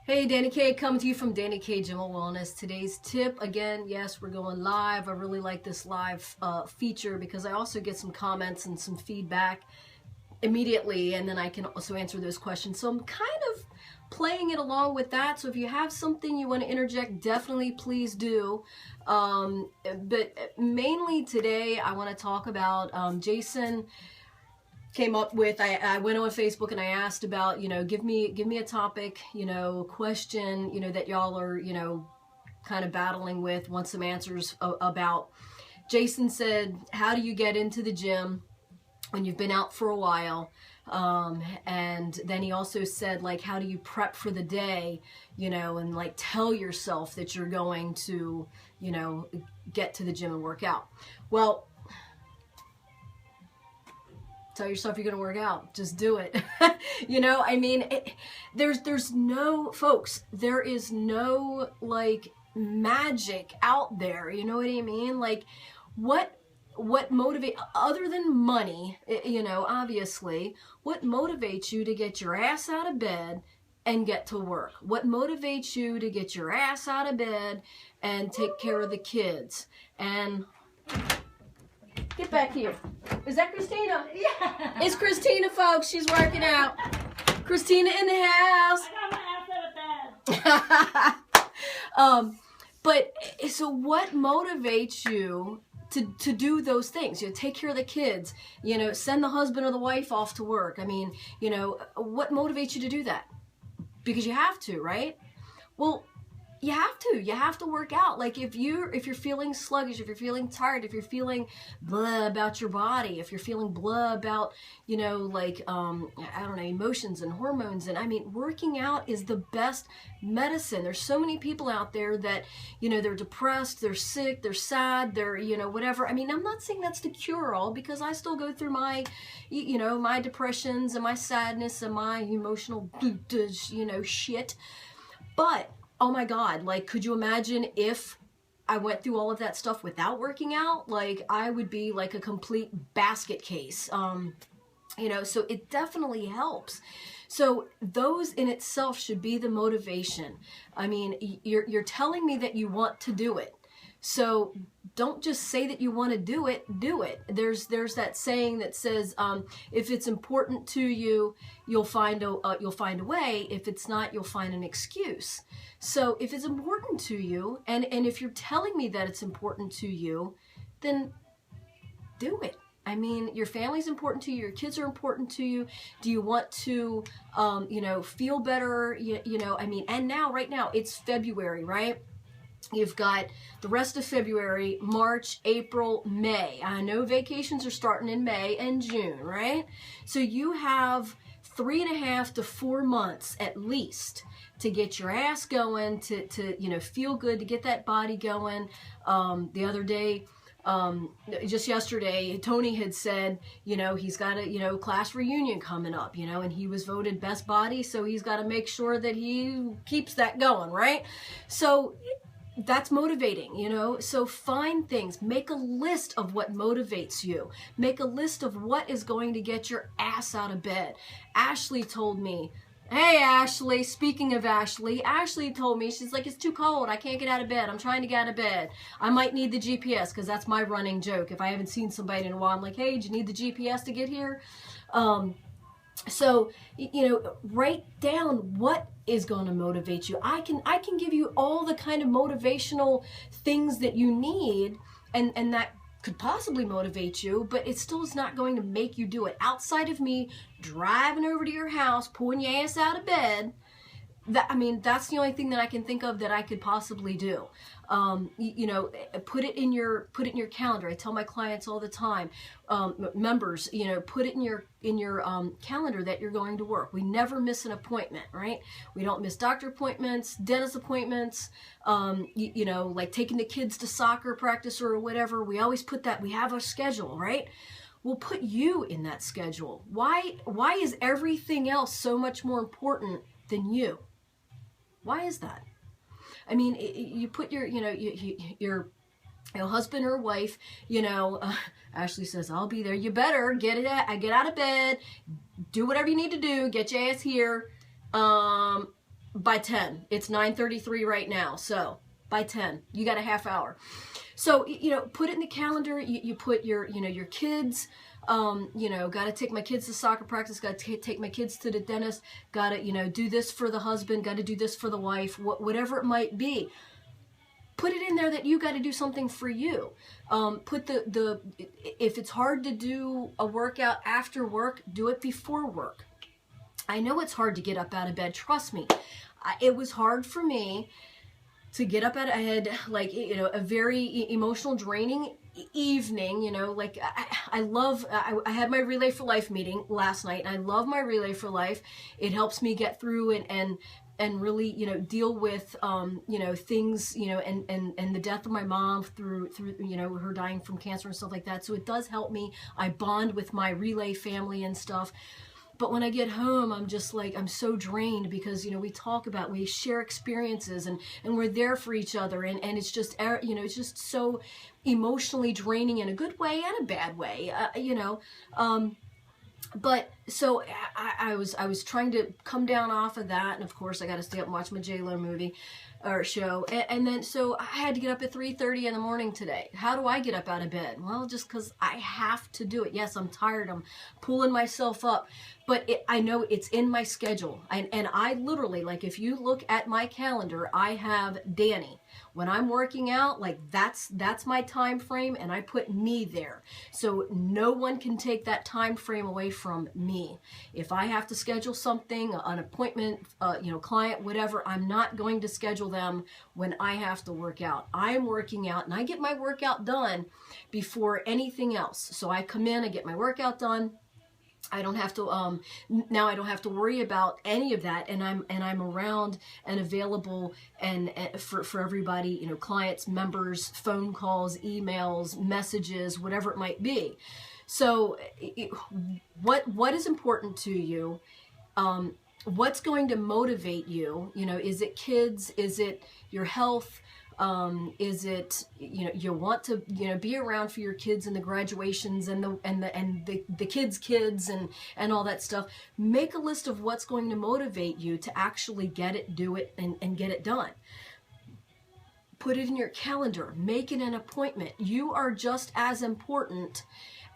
Hey, Danny K coming to you from Danny K Gym Wellness. Today's tip, again, yes, we're going live. I really like this live feature because I also get some comments and some feedback immediately, and then I can also answer those questions. So I'm kind of playing it along with that. So if you have something you want to interject, definitely please do. But mainly today, I want to talk about Jason came up with, I went on Facebook and I asked about, give me a topic, question, that y'all are, kind of battling with, want some answers about. Jason said, how do you get into the gym when you've been out for a while? And then he also said, like, how do you prep for the day, and like tell yourself that you're going to, get to the gym and work out. Well, tell yourself you're going to work out. Just do it. There's no, folks, there is no like magic out there. You know what I mean? Like what motivate, other than money, obviously, what motivates you to get your ass out of bed and get to work? What motivates you to get your ass out of bed and take care of the kids? And get back here. Is that Christina? Yeah. It's Christina, folks. She's working out. Christina in the house. I got my ass out of bed. But so what motivates you to do those things? Take care of the kids, send the husband or the wife off to work. I mean, what motivates you to do that? Because you have to, right? Well, you have to work out. Like if you're feeling sluggish, if you're feeling tired, if you're feeling blah about your body, if you're feeling blah about, I don't know, emotions and hormones. And I mean, working out is the best medicine. There's so many people out there that, they're depressed, they're sick, they're sad, they're, whatever. I mean, I'm not saying that's the cure all, because I still go through my, my depressions and my sadness and my emotional, shit. But oh my God, like, could you imagine if I went through all of that stuff without working out? Like, I would be like a complete basket case. So it definitely helps. So those in itself should be the motivation. I mean, you're telling me that you want to do it. So don't just say that you want to do it, do it. There's that saying that says, if it's important to you, you'll find a way. If it's not, you'll find an excuse. So if it's important to you, and if you're telling me that it's important to you, then do it. I mean, your family's important to you, your kids are important to you. Do you want to, feel better? And now, right now, it's February, right? You've got the rest of February, March, April, May. I know vacations are starting in May and June, right? So you have 3.5 to 4 months at least to get your ass going, to feel good, to get that body going. The other day, just yesterday, Tony had said, he's got a, class reunion coming up, and he was voted best body, so he's got to make sure that he keeps that going, right? So that's motivating, so find things, make a list of what motivates you, make a list of what is going to get your ass out of bed. Ashley told me, hey Ashley, speaking of Ashley told me, she's like, it's too cold, I can't get out of bed, I'm trying to get out of bed, I might need the GPS, because that's my running joke. If I haven't seen somebody in a while, I'm like, hey, do you need the GPS to get here? So, write down what is going to motivate you. I can give you all the kind of motivational things that you need, and that could possibly motivate you, but it still is not going to make you do it. Outside of me driving over to your house, pulling your ass out of bed, that's the only thing that I can think of that I could possibly do. Put it in your calendar. I tell my clients all the time, members, put it in your calendar that you're going to work. We never miss an appointment, right? We don't miss doctor appointments, dentist appointments, like taking the kids to soccer practice or whatever. We always put that, we have a schedule, right? We'll put you in that schedule. Why is everything else so much more important than you? Why is that? I mean, you put your husband or wife, Ashley says, I'll be there. You better get out of bed, do whatever you need to do, get your ass here. by 10. It's 9:33 right now. So by 10, you got a half hour. So, you know, put it in the calendar. You put your, you know, your kids, you know, got to take my kids to soccer practice, got to take my kids to the dentist, got to, you know, do this for the husband, got to do this for the wife, whatever it might be. Put it in there that you got to do something for you. Put if it's hard to do a workout after work, do it before work. I know it's hard to get up out of bed. Trust me. It was hard for me to get up out of bed. I had, like, you know, a very emotional, draining evening, you know, like I had my Relay for Life meeting last night, and I love my Relay for Life. It helps me get through and really, you know, deal with, you know, things, you know, and the death of my mom through, you know, her dying from cancer and stuff like that. So it does help me. I bond with my Relay family and stuff. But when I get home, I'm just like, I'm so drained because, you know, we share experiences and we're there for each other. And it's just, you know, it's just so emotionally draining in a good way and a bad way, you know. But so I was trying to come down off of that. And of course, I got to stay up and watch my J-Lo movie or show. And then, so I had to get up at 3:30 in the morning today. How do I get up out of bed? Well, just because I have to do it. Yes, I'm tired. I'm pulling myself up. But I know it's in my schedule. And I literally, like, if you look at my calendar, I have Dani. When I'm working out, like, that's my time frame, and I put me there. So no one can take that time frame away from me. If I have to schedule something, an appointment, you know, client, whatever, I'm not going to schedule them when I have to work out. I'm working out, and I get my workout done before anything else. So I come in, I get my workout done. I don't have to now I don't have to worry about any of that, and I'm around and available and for everybody, you know, clients, members, phone calls, emails, messages, whatever it might be. So what is important to you? What's going to motivate you? You know, is it kids? Is it your health? Is it, you know, you want to, you know, be around for your kids and the graduations and the kids and all that stuff. Make a list of what's going to motivate you to actually get it, do it, and get it done. Put it in your calendar. Make it an appointment. You are just as important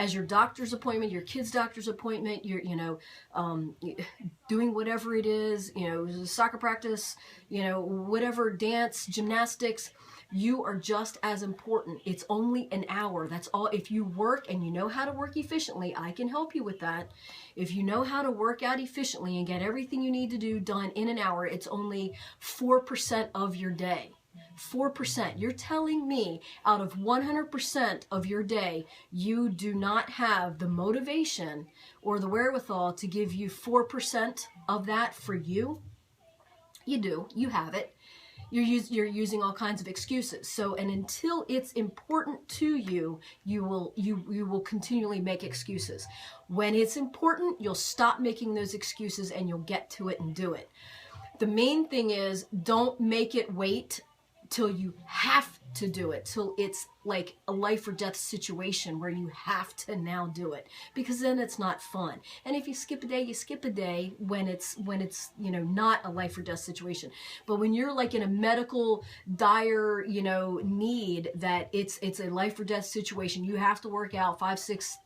as your doctor's appointment, your kid's doctor's appointment, your, you know, doing whatever it is, you know, soccer practice, you know, whatever, dance, gymnastics. You are just as important. It's only an hour. That's all. If you work and you know how to work efficiently, I can help you with that. If you know how to work out efficiently and get everything you need to do done in an hour, it's only 4% of your day. 4%. You're telling me out of 100% of your day, you do not have the motivation or the wherewithal to give you 4% of that for you? You do. You have it. You're using all kinds of excuses. So, and until it's important to you, you will continually make excuses. When it's important, you'll stop making those excuses and you'll get to it and do it. The main thing is, don't make it wait till you have to do it, till it's like a life or death situation where you have to now do it, because then it's not fun. And if you skip a day, you skip a day when it's you know, not a life or death situation. But when you're like in a medical dire, you know, need that it's a life or death situation, you have to work out 5, 6,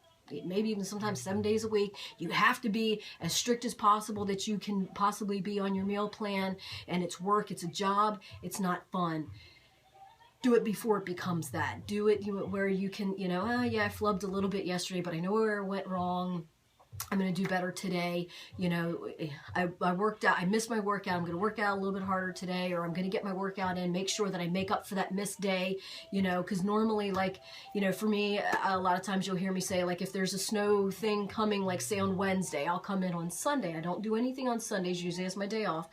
maybe even sometimes 7 days a week. You have to be as strict as possible that you can possibly be on your meal plan, and it's work, it's a job, it's not fun. Do it before it becomes that. Do it where you can, you know, oh yeah, I flubbed a little bit yesterday, but I know where it went wrong. I'm going to do better today. You know, I worked out, I missed my workout. I'm going to work out a little bit harder today, or I'm going to get my workout in, make sure that I make up for that missed day, you know, because normally, like, you know, for me, a lot of times you'll hear me say, like, if there's a snow thing coming, like, say on Wednesday, I'll come in on Sunday. I don't do anything on Sundays. Usually it's my day off.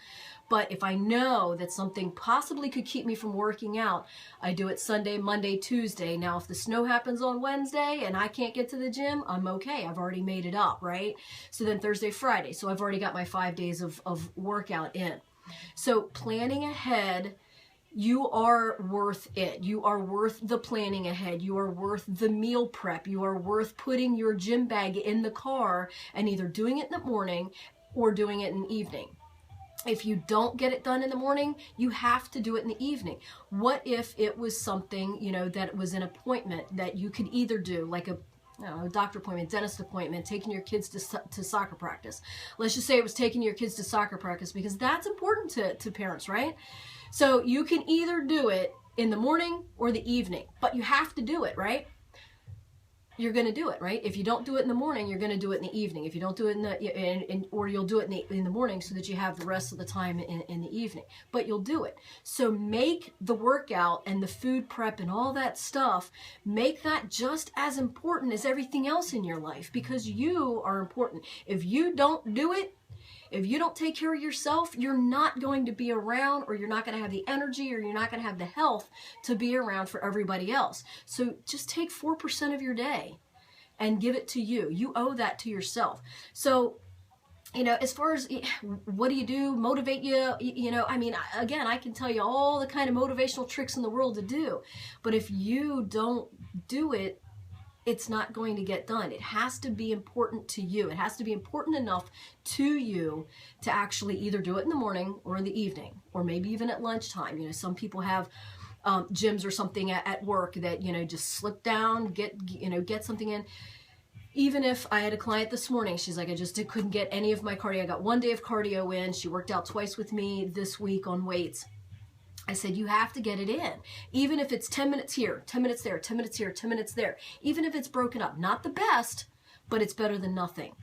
But if I know that something possibly could keep me from working out, I do it Sunday, Monday, Tuesday. Now, if the snow happens on Wednesday and I can't get to the gym, I'm okay. I've already made it up, right? So then Thursday, Friday. So I've already got my 5 days of workout in. So planning ahead, you are worth it. You are worth the planning ahead. You are worth the meal prep. You are worth putting your gym bag in the car and either doing it in the morning or doing it in the evening. If you don't get it done in the morning, you have to do it in the evening. What if it was something, you know, that was an appointment that you could either do, like a doctor appointment, dentist appointment, taking your kids to soccer practice. Let's just say it was taking your kids to soccer practice, because that's important to parents, right? So you can either do it in the morning or the evening, but you have to do it, right? You're going to do it, right? If you don't do it in the morning, you're going to do it in the evening. If you don't do it or you'll do it in the morning so that you have the rest of the time in the evening, but you'll do it. So make the workout and the food prep and all that stuff, make that just as important as everything else in your life, because you are important. If you don't do it, if you don't take care of yourself, you're not going to be around, or you're not going to have the energy, or you're not going to have the health to be around for everybody else. So just take 4% of your day and give it to you. You owe that to yourself. So, you know, as far as what do you do, motivate you, you know, I mean, again, I can tell you all the kind of motivational tricks in the world to do, but if you don't do it, it's not going to get done. It has to be important to you. It has to be important enough to you to actually either do it in the morning or in the evening, or maybe even at lunchtime. You know, some people have gyms or something at work that, you know, just slip down, get something in. Even if I had a client this morning, she's like, I just couldn't get any of my cardio. I got 1 day of cardio in. She worked out twice with me this week on weights. I said, you have to get it in. Even if it's 10 minutes here, 10 minutes there, 10 minutes here, 10 minutes there. Even if it's broken up. Not the best, but it's better than nothing.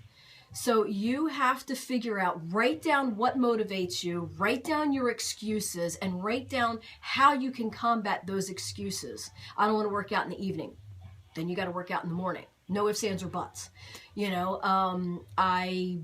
So you have to figure out, write down what motivates you, write down your excuses, and write down how you can combat those excuses. I don't want to work out in the evening. Then you got to work out in the morning. No ifs, ands, or buts. You know, I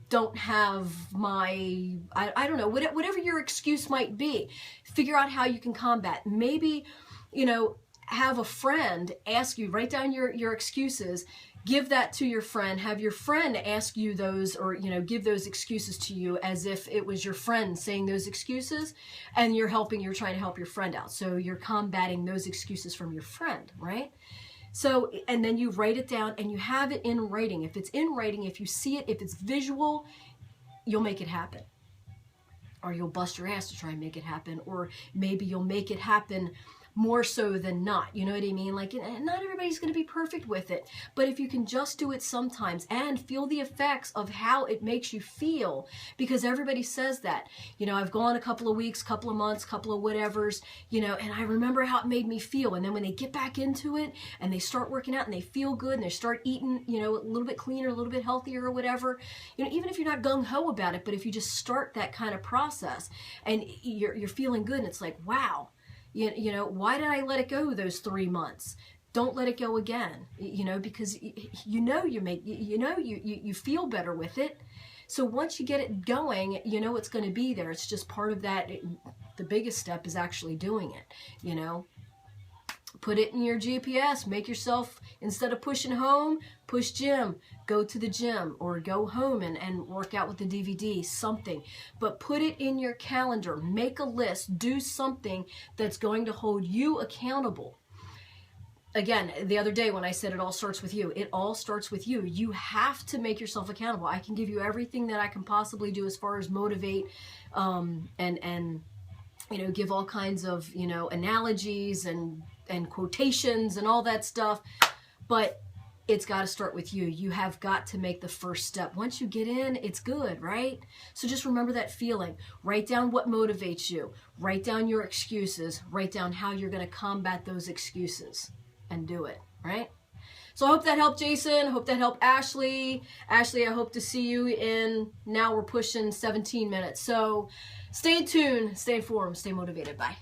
don't have my, I don't know, whatever your excuse might be, figure out how you can combat. Maybe, you know, have a friend ask you, write down your excuses, give that to your friend, have your friend ask you those, or, you know, give those excuses to you as if it was your friend saying those excuses, and you're trying to help your friend out. So you're combating those excuses from your friend, right? So, and then you write it down and you have it in writing. If it's in writing, if you see it, if it's visual, you'll make it happen. Or you'll bust your ass to try and make it happen. Or maybe you'll make it happen more so than not. You know what I mean? Like, not everybody's going to be perfect with it. But if you can just do it sometimes and feel the effects of how it makes you feel, because everybody says that. You know, I've gone a couple of weeks, couple of months, couple of whatevers, you know, and I remember how it made me feel. And then when they get back into it and they start working out and they feel good and they start eating, you know, a little bit cleaner, a little bit healthier or whatever, you know, even if you're not gung-ho about it, but if you just start that kind of process and you're feeling good and it's like, wow, you know, why did I let it go those 3 months? Don't let it go again, you know, because you feel better with it. So once you get it going, you know it's going to be there. It's just part of that. The biggest step is actually doing it, you know. Put it in your GPS. Make yourself, instead of pushing home, push gym. Go to the gym or go home and work out with the DVD, something. But put it in your calendar. Make a list. Do something that's going to hold you accountable. Again, the other day when I said it all starts with you, it all starts with you. You have to make yourself accountable. I can give you everything that I can possibly do as far as motivate and you know, give all kinds of, you know, analogies and quotations and all that stuff, but it's got to start with you. You have got to make the first step. Once you get in, it's good, right? So just remember that feeling. Write down what motivates you. Write down your excuses. Write down how you're going to combat those excuses and do it, right? So I hope that helped Jason. I hope that helped Ashley. Ashley, I hope to see you in, now we're pushing 17 minutes. So stay tuned, stay informed, stay motivated. Bye.